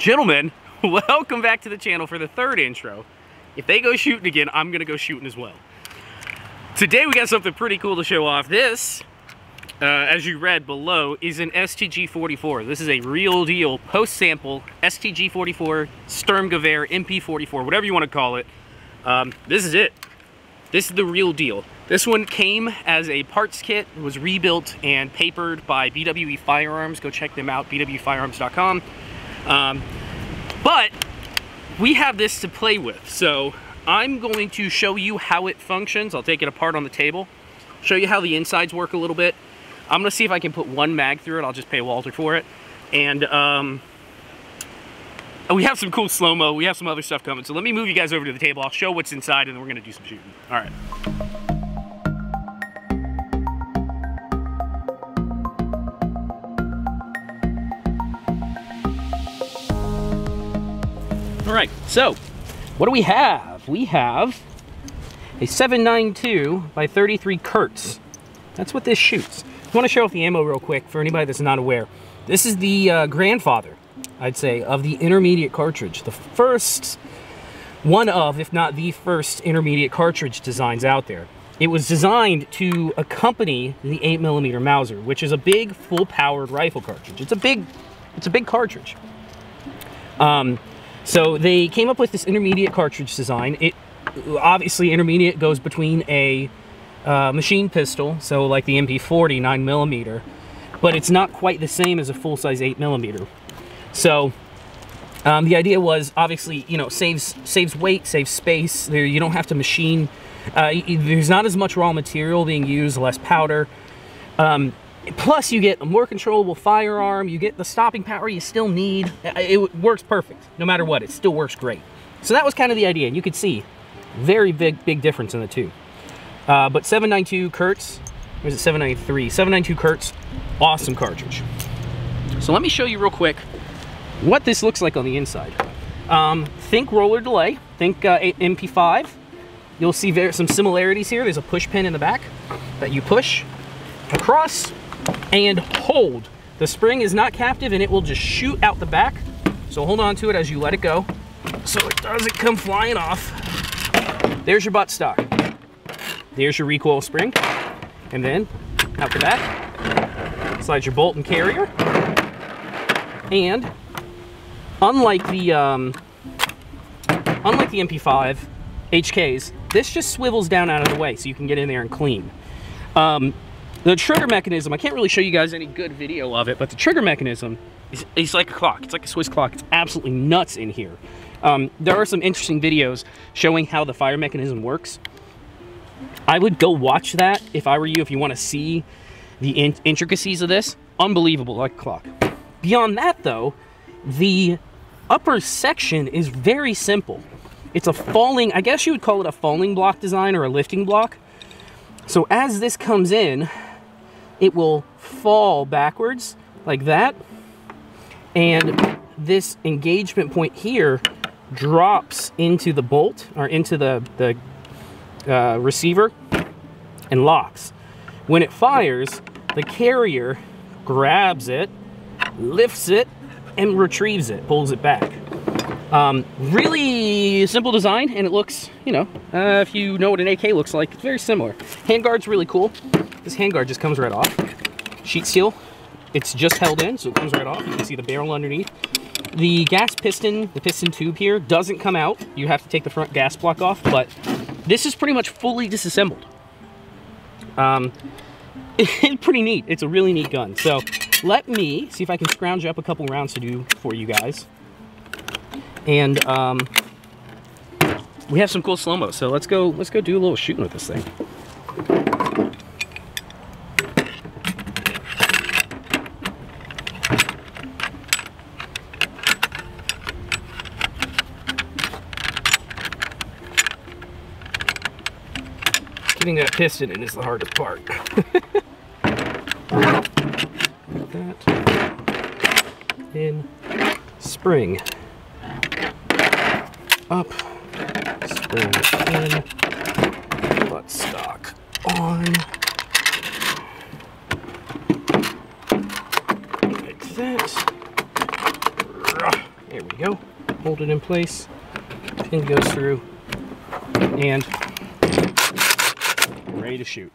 Gentlemen, welcome back to the channel for the third intro. If they go shooting again, I'm gonna go shooting as well. Today we got something pretty cool to show off. This, as you read below, is an STG44. This is a real deal post-sample STG44 Sturmgewehr MP44, whatever you want to call it. This is it. This is the real deal. This one came as a parts kit. It was rebuilt and papered by BWE Firearms. Go check them out, bwefirearms.com. But we have this to play with, so I'm going to show you how it functions. I'll take it apart on the table, show you how the insides work a little bit. I'm gonna see if I can put one mag through it. I'll just pay Walter for it. And we have some cool slow-mo, we have some other stuff coming, so let me move you guys over to the table. I'll show what's inside and then we're gonna do some shooting. All right. All right, so what do we have? We have a 7.92 by 33 Kurtz. That's what this shoots. I want to show off the ammo real quick for anybody that's not aware. This is the grandfather, I'd say, of the intermediate cartridge. The first one of, if not the first, intermediate cartridge designs out there. It was designed to accompany the 8mm Mauser, which is a big, full-powered rifle cartridge. It's a big cartridge. So they came up with this intermediate cartridge design. It obviously, intermediate goes between a machine pistol, so like the MP40 9mm, but it's not quite the same as a full-size 8mm. So the idea was, obviously, you know, saves weight, saves space. There, you don't have to machine. There's not as much raw material being used, less powder. Plus, you get a more controllable firearm. You get the stopping power you still need. It works perfect, no matter what. It still works great. So that was kind of the idea, and you could see very big difference in the two. But 7.92 Kurtz, or is it 7.93? 7.92 Kurtz, awesome cartridge. So let me show you real quick what this looks like on the inside. Think roller delay, think MP5. You'll see some similarities here. There's a push pin in the back that you push across and hold. The spring is not captive and it will just shoot out the back. So hold on to it as you let it go so it doesn't come flying off. There's your buttstock. There's your recoil spring. And then out the back, slides your bolt and carrier. And unlike the MP5 HKs, this just swivels down out of the way so you can get in there and clean. The trigger mechanism, I can't really show you guys any good video of it, but the trigger mechanism is like a clock. It's like a Swiss clock. It's absolutely nuts in here. There are some interesting videos showing how the fire mechanism works. I would go watch that if I were you, if you want to see the intricacies of this. Unbelievable, like a clock. Beyond that, though, the upper section is very simple. It's a falling, I guess you would call it a falling block design or a lifting block. So as this comes in, it will fall backwards like that, and this engagement point here drops into the bolt or into the receiver and locks. When it fires, the carrier grabs it, lifts it, and retrieves it, pulls it back. Really simple design, and it looks, you know, if you know what an AK looks like, it's very similar. Handguard's really cool. This handguard just comes right off. Sheet steel, it's just held in, so it comes right off. You can see the barrel underneath. The gas piston, the piston tube here, doesn't come out. You have to take the front gas block off, but this is pretty much fully disassembled. It's pretty neat. It's a really neat gun. So let me see if I can scrounge up a couple rounds to do for you guys. And we have some cool slow-mo, so let's go do a little shooting with this thing. Getting that piston in is the hardest part. That in, spring up, spring in, buttstock on, like that. There we go. Hold it in place. Pin goes through. And ready to shoot.